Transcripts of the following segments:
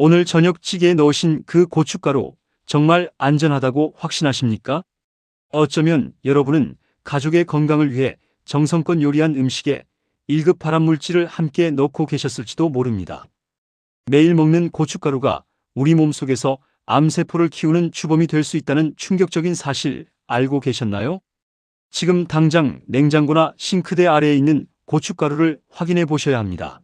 오늘 저녁 찌개에 넣으신 그 고춧가루 정말 안전하다고 확신하십니까? 어쩌면 여러분은 가족의 건강을 위해 정성껏 요리한 음식에 1급 발암물질을 함께 넣고 계셨을지도 모릅니다. 매일 먹는 고춧가루가 우리 몸속에서 암세포를 키우는 주범이 될 수 있다는 충격적인 사실 알고 계셨나요? 지금 당장 냉장고나 싱크대 아래에 있는 고춧가루를 확인해 보셔야 합니다.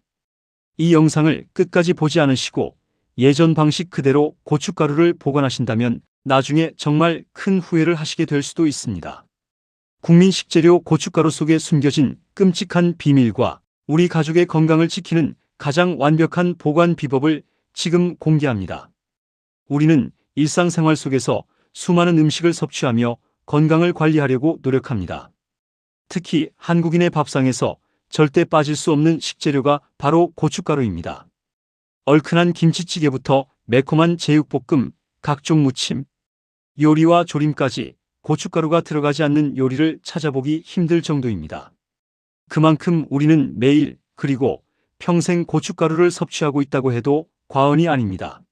이 영상을 끝까지 보지 않으시고 예전 방식 그대로 고춧가루를 보관하신다면 나중에 정말 큰 후회를 하시게 될 수도 있습니다. 국민 식재료 고춧가루 속에 숨겨진 끔찍한 비밀과 우리 가족의 건강을 지키는 가장 완벽한 보관 비법을 지금 공개합니다. 우리는 일상생활 속에서 수많은 음식을 섭취하며 건강을 관리하려고 노력합니다. 특히 한국인의 밥상에서 절대 빠질 수 없는 식재료가 바로 고춧가루입니다. 얼큰한 김치찌개부터 매콤한 제육볶음, 각종 무침, 요리와 조림까지 고춧가루가 들어가지 않는 요리를 찾아보기 힘들 정도입니다. 그만큼 우리는 매일 그리고 평생 고춧가루를 섭취하고 있다고 해도 과언이 아닙니다.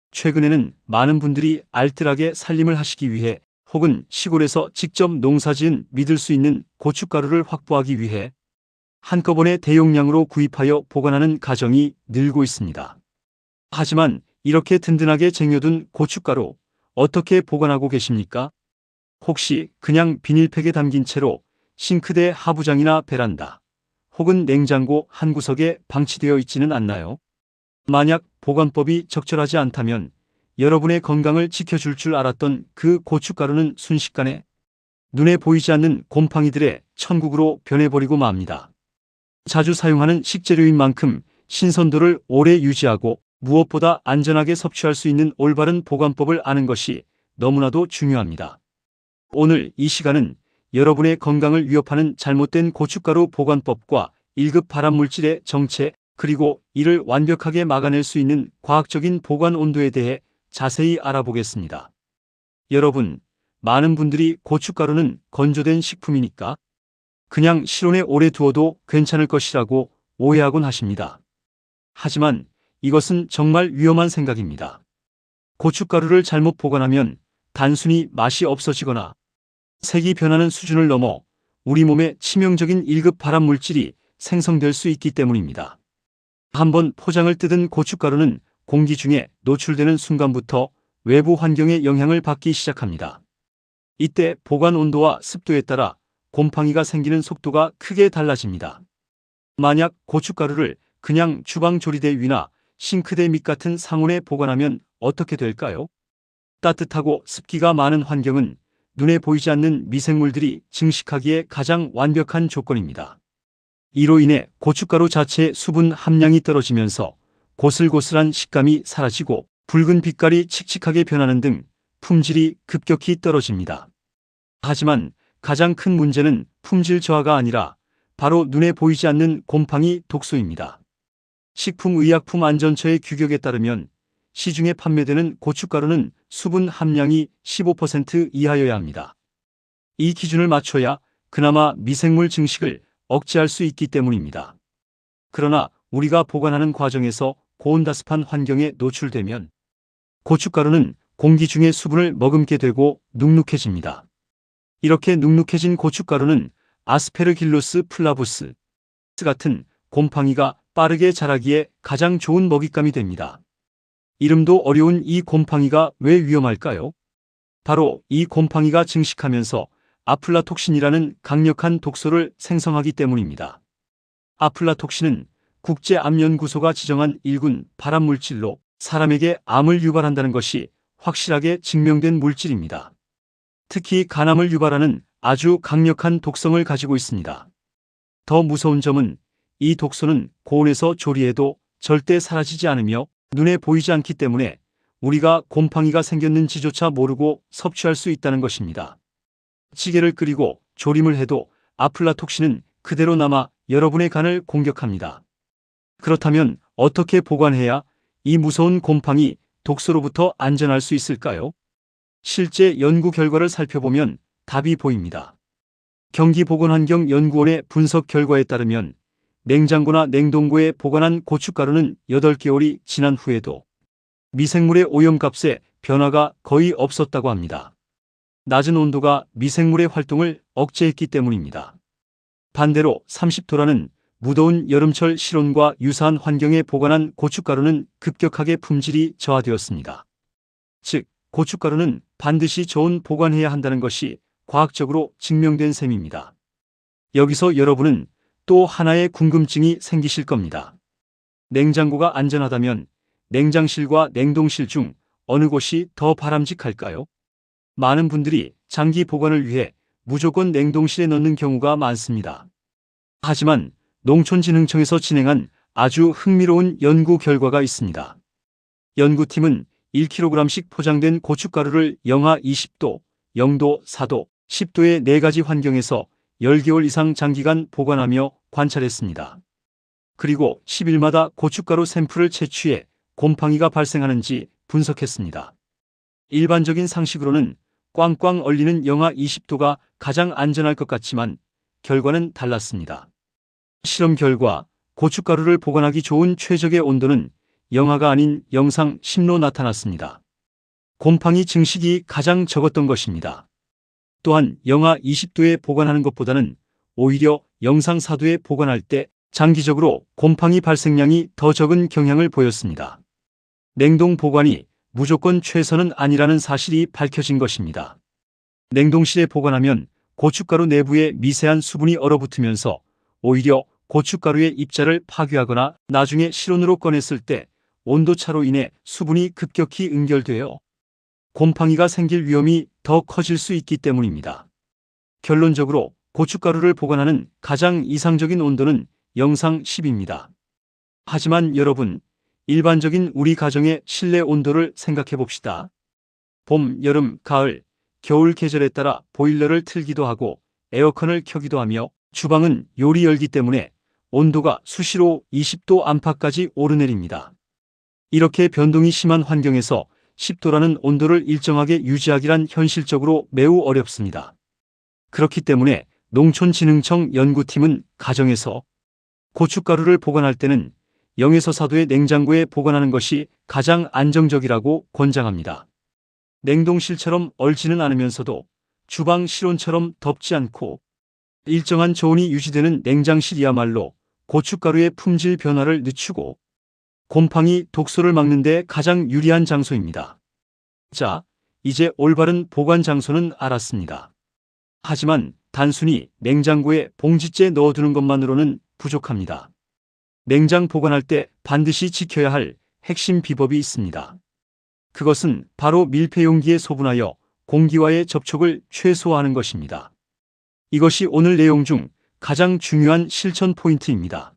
최근에는 많은 분들이 알뜰하게 살림을 하시기 위해 혹은 시골에서 직접 농사지은 믿을 수 있는 고춧가루를 확보하기 위해 한꺼번에 대용량으로 구입하여 보관하는 가정이 늘고 있습니다. 하지만 이렇게 든든하게 쟁여둔 고춧가루 어떻게 보관하고 계십니까? 혹시 그냥 비닐팩에 담긴 채로 싱크대 하부장이나 베란다 혹은 냉장고 한 구석에 방치되어 있지는 않나요? 만약 보관법이 적절하지 않다면 여러분의 건강을 지켜줄 줄 알았던 그 고춧가루는 순식간에 눈에 보이지 않는 곰팡이들의 천국으로 변해버리고 맙니다. 자주 사용하는 식재료인 만큼 신선도를 오래 유지하고 무엇보다 안전하게 섭취할 수 있는 올바른 보관법을 아는 것이 너무나도 중요합니다. 오늘 이 시간은 여러분의 건강을 위협하는 잘못된 고춧가루 보관법과 1급 발암물질의 정체 그리고 이를 완벽하게 막아낼 수 있는 과학적인 보관 온도에 대해 자세히 알아보겠습니다. 여러분, 많은 분들이 고춧가루는 건조된 식품이니까 그냥 실온에 오래 두어도 괜찮을 것이라고 오해하곤 하십니다. 하지만 이것은 정말 위험한 생각입니다. 고춧가루를 잘못 보관하면 단순히 맛이 없어지거나 색이 변하는 수준을 넘어 우리 몸에 치명적인 1급 발암물질이 생성될 수 있기 때문입니다. 한번 포장을 뜯은 고춧가루는 공기 중에 노출되는 순간부터 외부 환경의 영향을 받기 시작합니다. 이때 보관 온도와 습도에 따라 곰팡이가 생기는 속도가 크게 달라집니다. 만약 고춧가루를 그냥 주방 조리대 위나 싱크대 밑 같은 상온에 보관하면 어떻게 될까요? 따뜻하고 습기가 많은 환경은 눈에 보이지 않는 미생물들이 증식하기에 가장 완벽한 조건입니다. 이로 인해 고춧가루 자체의 수분 함량이 떨어지면서 고슬고슬한 식감이 사라지고 붉은 빛깔이 칙칙하게 변하는 등 품질이 급격히 떨어집니다. 하지만 가장 큰 문제는 품질 저하가 아니라 바로 눈에 보이지 않는 곰팡이 독소입니다. 식품의약품안전처의 규격에 따르면 시중에 판매되는 고춧가루는 수분 함량이 15% 이하여야 합니다. 이 기준을 맞춰야 그나마 미생물 증식을 억제할 수 있기 때문입니다. 그러나 우리가 보관하는 과정에서 고온다습한 환경에 노출되면 고춧가루는 공기 중의 수분을 머금게 되고 눅눅해집니다. 이렇게 눅눅해진 고춧가루는 아스페르길로스 플라부스 같은 곰팡이가 빠르게 자라기에 가장 좋은 먹잇감이 됩니다. 이름도 어려운 이 곰팡이가 왜 위험할까요? 바로 이 곰팡이가 증식하면서 아플라톡신이라는 강력한 독소를 생성하기 때문입니다. 아플라톡신은 국제암연구소가 지정한 1군 발암물질로 사람에게 암을 유발한다는 것이 확실하게 증명된 물질입니다. 특히 간암을 유발하는 아주 강력한 독성을 가지고 있습니다. 더 무서운 점은 이 독소는 고온에서 조리해도 절대 사라지지 않으며 눈에 보이지 않기 때문에 우리가 곰팡이가 생겼는지조차 모르고 섭취할 수 있다는 것입니다. 찌개를 끓이고 조림을 해도 아플라톡신은 그대로 남아 여러분의 간을 공격합니다. 그렇다면 어떻게 보관해야 이 무서운 곰팡이 독소로부터 안전할 수 있을까요? 실제 연구 결과를 살펴보면 답이 보입니다. 경기보건환경연구원의 분석 결과에 따르면 냉장고나 냉동고에 보관한 고춧가루는 8개월이 지난 후에도 미생물의 오염값에 변화가 거의 없었다고 합니다. 낮은 온도가 미생물의 활동을 억제했기 때문입니다. 반대로 30도라는 무더운 여름철 실온과 유사한 환경에 보관한 고춧가루는 급격하게 품질이 저하되었습니다. 즉, 고춧가루는 반드시 저온 보관해야 한다는 것이 과학적으로 증명된 셈입니다. 여기서 여러분은 또 하나의 궁금증이 생기실 겁니다. 냉장고가 안전하다면 냉장실과 냉동실 중 어느 곳이 더 바람직할까요? 많은 분들이 장기 보관을 위해 무조건 냉동실에 넣는 경우가 많습니다. 하지만 농촌진흥청에서 진행한 아주 흥미로운 연구 결과가 있습니다. 연구팀은 1kg씩 포장된 고춧가루를 영하 20도, 0도, 4도, 10도의 4가지 환경에서 10개월 이상 장기간 보관하며 관찰했습니다. 그리고 10일마다 고춧가루 샘플을 채취해 곰팡이가 발생하는지 분석했습니다. 일반적인 상식으로는 꽝꽝 얼리는 영하 20도가 가장 안전할 것 같지만 결과는 달랐습니다. 실험 결과 고춧가루를 보관하기 좋은 최적의 온도는 영하가 아닌 영상 10로 나타났습니다. 곰팡이 증식이 가장 적었던 것입니다. 또한 영하 20도에 보관하는 것보다는 오히려 영상 4도에 보관할 때 장기적으로 곰팡이 발생량이 더 적은 경향을 보였습니다. 냉동 보관이 무조건 최선은 아니라는 사실이 밝혀진 것입니다. 냉동실에 보관하면 고춧가루 내부에 미세한 수분이 얼어붙으면서 오히려 고춧가루의 입자를 파괴하거나 나중에 실온으로 꺼냈을 때 온도차로 인해 수분이 급격히 응결되어 곰팡이가 생길 위험이 더 커질 수 있기 때문입니다. 결론적으로 고춧가루를 보관하는 가장 이상적인 온도는 영상 10입니다. 하지만 여러분, 일반적인 우리 가정의 실내 온도를 생각해 봅시다. 봄, 여름, 가을, 겨울 계절에 따라 보일러를 틀기도 하고 에어컨을 켜기도 하며 주방은 요리 열기 때문에 온도가 수시로 20도 안팎까지 오르내립니다. 이렇게 변동이 심한 환경에서 10도라는 온도를 일정하게 유지하기란 현실적으로 매우 어렵습니다. 그렇기 때문에 농촌진흥청 연구팀은 가정에서 고춧가루를 보관할 때는 0에서 4도의 냉장고에 보관하는 것이 가장 안정적이라고 권장합니다. 냉동실처럼 얼지는 않으면서도 주방 실온처럼 덥지 않고 일정한 저온이 유지되는 냉장실이야말로 고춧가루의 품질 변화를 늦추고 곰팡이 독소를 막는 데 가장 유리한 장소입니다. 자, 이제 올바른 보관 장소는 알았습니다. 하지만 단순히 냉장고에 봉지째 넣어두는 것만으로는 부족합니다. 냉장 보관할 때 반드시 지켜야 할 핵심 비법이 있습니다. 그것은 바로 밀폐용기에 소분하여 공기와의 접촉을 최소화하는 것입니다. 이것이 오늘 내용 중 가장 중요한 실천 포인트입니다.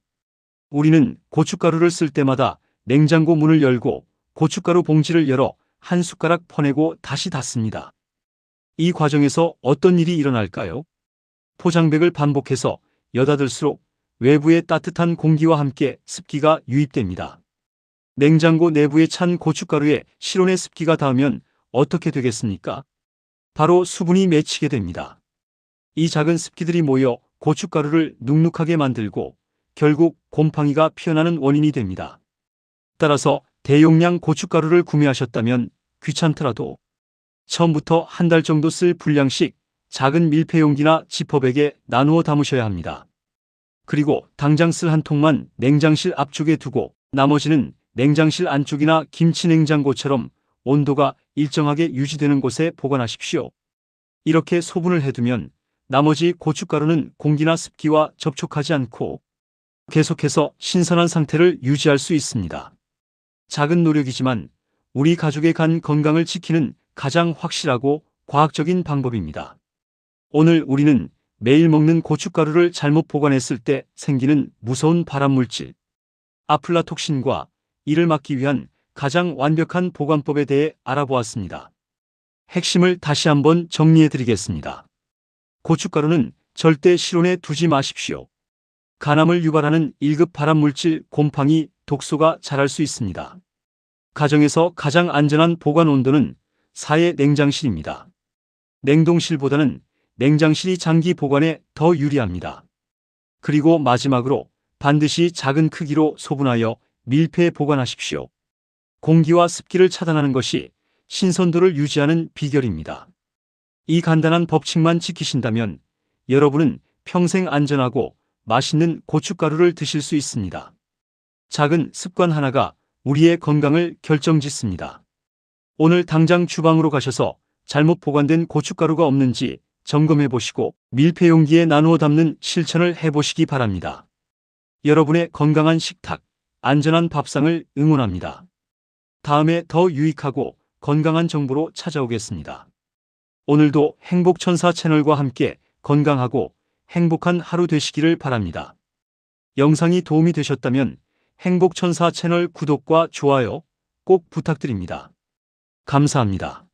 우리는 고춧가루를 쓸 때마다 냉장고 문을 열고 고춧가루 봉지를 열어 한 숟가락 퍼내고 다시 닫습니다. 이 과정에서 어떤 일이 일어날까요? 포장백을 반복해서 여닫을수록 외부의 따뜻한 공기와 함께 습기가 유입됩니다. 냉장고 내부에 찬 고춧가루에 실온의 습기가 닿으면 어떻게 되겠습니까? 바로 수분이 맺히게 됩니다. 이 작은 습기들이 모여 고춧가루를 눅눅하게 만들고 결국 곰팡이가 피어나는 원인이 됩니다. 따라서 대용량 고춧가루를 구매하셨다면 귀찮더라도 처음부터 한 달 정도 쓸 분량씩 작은 밀폐용기나 지퍼백에 나누어 담으셔야 합니다. 그리고 당장 쓸 한 통만 냉장실 앞쪽에 두고 나머지는 냉장실 안쪽이나 김치 냉장고처럼 온도가 일정하게 유지되는 곳에 보관하십시오. 이렇게 소분을 해두면 나머지 고춧가루는 공기나 습기와 접촉하지 않고 계속해서 신선한 상태를 유지할 수 있습니다. 작은 노력이지만 우리 가족의 간 건강을 지키는 가장 확실하고 과학적인 방법입니다. 오늘 우리는 매일 먹는 고춧가루를 잘못 보관했을 때 생기는 무서운 발암물질, 아플라톡신과 이를 막기 위한 가장 완벽한 보관법에 대해 알아보았습니다. 핵심을 다시 한번 정리해 드리겠습니다. 고춧가루는 절대 실온에 두지 마십시오. 간암을 유발하는 1급 발암물질 곰팡이, 독소가 자랄 수 있습니다. 가정에서 가장 안전한 보관 온도는 4의 냉장실입니다. 냉동실보다는 냉장실이 장기 보관에 더 유리합니다. 그리고 마지막으로 반드시 작은 크기로 소분하여 밀폐 보관하십시오. 공기와 습기를 차단하는 것이 신선도를 유지하는 비결입니다. 이 간단한 법칙만 지키신다면 여러분은 평생 안전하고 맛있는 고춧가루를 드실 수 있습니다. 작은 습관 하나가 우리의 건강을 결정짓습니다. 오늘 당장 주방으로 가셔서 잘못 보관된 고춧가루가 없는지 점검해 보시고 밀폐 용기에 나누어 담는 실천을 해보시기 바랍니다. 여러분의 건강한 식탁, 안전한 밥상을 응원합니다. 다음에 더 유익하고 건강한 정보로 찾아오겠습니다. 오늘도 행복천사 채널과 함께 건강하고 행복한 하루 되시기를 바랍니다. 영상이 도움이 되셨다면 행복천사 채널 구독과 좋아요 꼭 부탁드립니다. 감사합니다.